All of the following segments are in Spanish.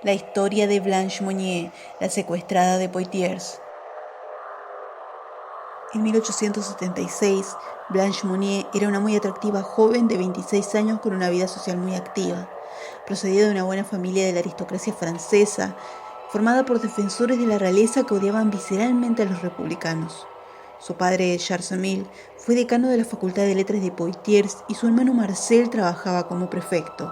La historia de Blanche Monnier, la secuestrada de Poitiers. En 1876, Blanche Monnier era una muy atractiva joven de 26 años con una vida social muy activa. Procedía de una buena familia de la aristocracia francesa, formada por defensores de la realeza que odiaban visceralmente a los republicanos. Su padre, Charles Emile, fue decano de la Facultad de Letras de Poitiers y su hermano Marcel trabajaba como prefecto.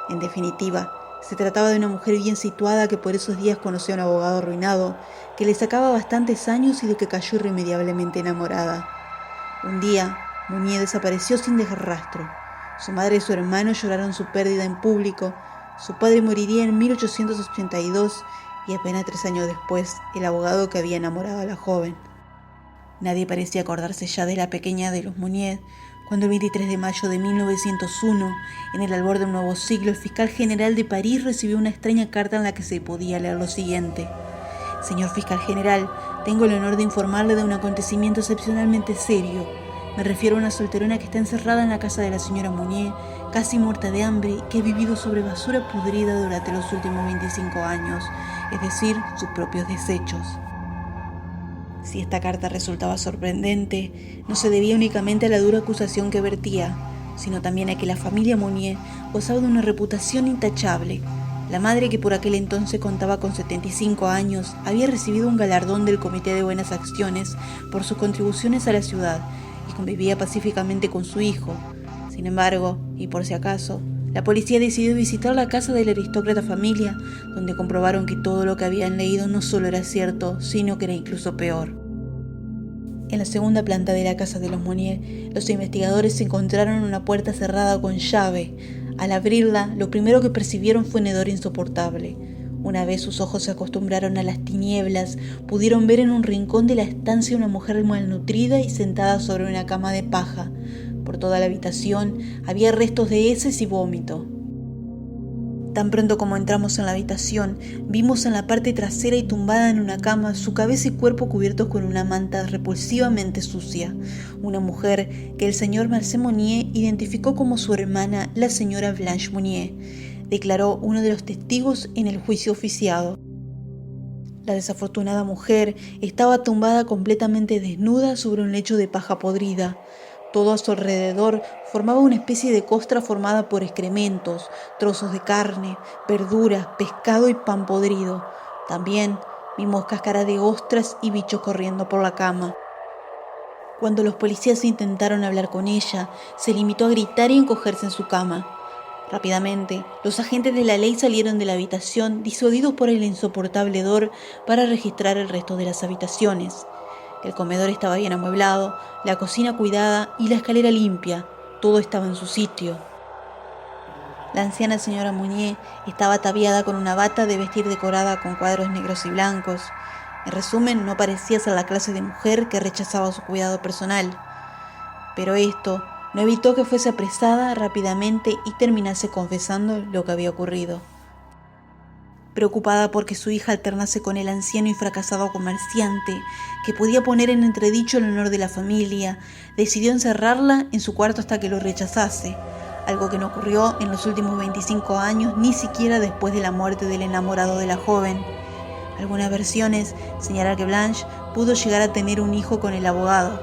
En definitiva, se trataba de una mujer bien situada que por esos días conoció a un abogado arruinado, que le sacaba bastantes años y de que cayó irremediablemente enamorada. Un día, Monnier desapareció sin dejar rastro. Su madre y su hermano lloraron su pérdida en público. Su padre moriría en 1882 y apenas 3 años después, el abogado que había enamorado a la joven. Nadie parecía acordarse ya de la pequeña de los Monnier, cuando el 23 de mayo de 1901, en el albor de un nuevo siglo, el fiscal general de París recibió una extraña carta en la que se podía leer lo siguiente: Señor fiscal general, tengo el honor de informarle de un acontecimiento excepcionalmente serio. Me refiero a una solterona que está encerrada en la casa de la señora Monnier, casi muerta de hambre y que ha vivido sobre basura pudrida durante los últimos 25 años, es decir, sus propios desechos. Si esta carta resultaba sorprendente, no se debía únicamente a la dura acusación que vertía, sino también a que la familia Monnier gozaba de una reputación intachable. La madre, que por aquel entonces contaba con 75 años, había recibido un galardón del Comité de Buenas Acciones por sus contribuciones a la ciudad y convivía pacíficamente con su hijo. Sin embargo, y por si acaso, la policía decidió visitar la casa de la aristócrata familia, donde comprobaron que todo lo que habían leído no solo era cierto, sino que era incluso peor. En la segunda planta de la casa de los Monnier, los investigadores encontraron una puerta cerrada con llave. Al abrirla, lo primero que percibieron fue un hedor insoportable. Una vez sus ojos se acostumbraron a las tinieblas, pudieron ver en un rincón de la estancia una mujer malnutrida y sentada sobre una cama de paja. Por toda la habitación había restos de heces y vómito. Tan pronto como entramos en la habitación, vimos en la parte trasera y tumbada en una cama su cabeza y cuerpo cubiertos con una manta repulsivamente sucia. Una mujer que el señor Marcel Monnier identificó como su hermana, la señora Blanche Monnier, declaró uno de los testigos en el juicio oficiado. La desafortunada mujer estaba tumbada completamente desnuda sobre un lecho de paja podrida. Todo a su alrededor formaba una especie de costra formada por excrementos, trozos de carne, verduras, pescado y pan podrido. También vimos cáscaras de ostras y bichos corriendo por la cama. Cuando los policías intentaron hablar con ella, se limitó a gritar y encogerse en su cama. Rápidamente, los agentes de la ley salieron de la habitación, disuadidos por el insoportable hedor, para registrar el resto de las habitaciones. El comedor estaba bien amueblado, la cocina cuidada y la escalera limpia. Todo estaba en su sitio. La anciana señora Monnier estaba ataviada con una bata de vestir decorada con cuadros negros y blancos. En resumen, no parecía ser la clase de mujer que rechazaba su cuidado personal. Pero esto no evitó que fuese apresada rápidamente y terminase confesando lo que había ocurrido. Preocupada porque su hija alternase con el anciano y fracasado comerciante, que podía poner en entredicho el honor de la familia, decidió encerrarla en su cuarto hasta que lo rechazase, algo que no ocurrió en los últimos 25 años, ni siquiera después de la muerte del enamorado de la joven. Algunas versiones señalan que Blanche pudo llegar a tener un hijo con el abogado.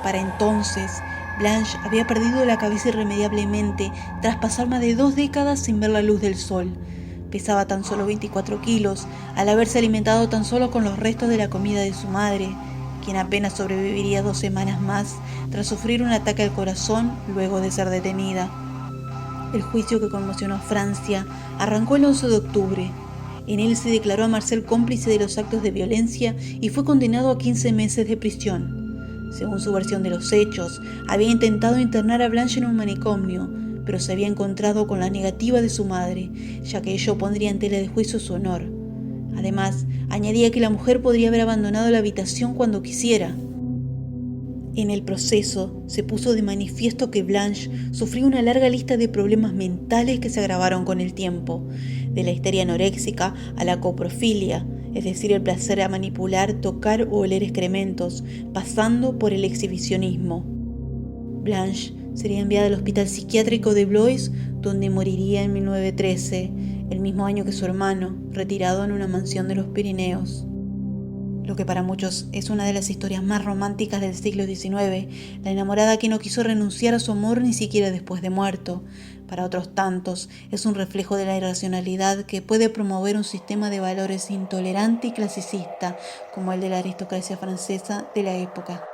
Para entonces, Blanche había perdido la cabeza irremediablemente tras pasar más de 2 décadas sin ver la luz del sol. Pesaba tan solo 24 kilos, al haberse alimentado tan solo con los restos de la comida de su madre, quien apenas sobreviviría 2 semanas más tras sufrir un ataque al corazón luego de ser detenida. El juicio, que conmocionó a Francia, arrancó el 11 de octubre. En él se declaró a Marcel cómplice de los actos de violencia y fue condenado a 15 meses de prisión. Según su versión de los hechos, había intentado internar a Blanche en un manicomio, pero se había encontrado con la negativa de su madre, ya que ello pondría en tela de juicio su honor. Además, añadía que la mujer podría haber abandonado la habitación cuando quisiera. En el proceso, se puso de manifiesto que Blanche sufría una larga lista de problemas mentales que se agravaron con el tiempo, de la histeria anoréxica a la coprofilia, es decir, el placer a manipular, tocar o oler excrementos, pasando por el exhibicionismo. Blanche Sería enviada al hospital psiquiátrico de Blois, donde moriría en 1913, el mismo año que su hermano, retirado en una mansión de los Pirineos. Lo que para muchos es una de las historias más románticas del siglo XIX, la enamorada que no quiso renunciar a su amor ni siquiera después de muerto. Para otros tantos, es un reflejo de la irracionalidad que puede promover un sistema de valores intolerante y clasicista, como el de la aristocracia francesa de la época.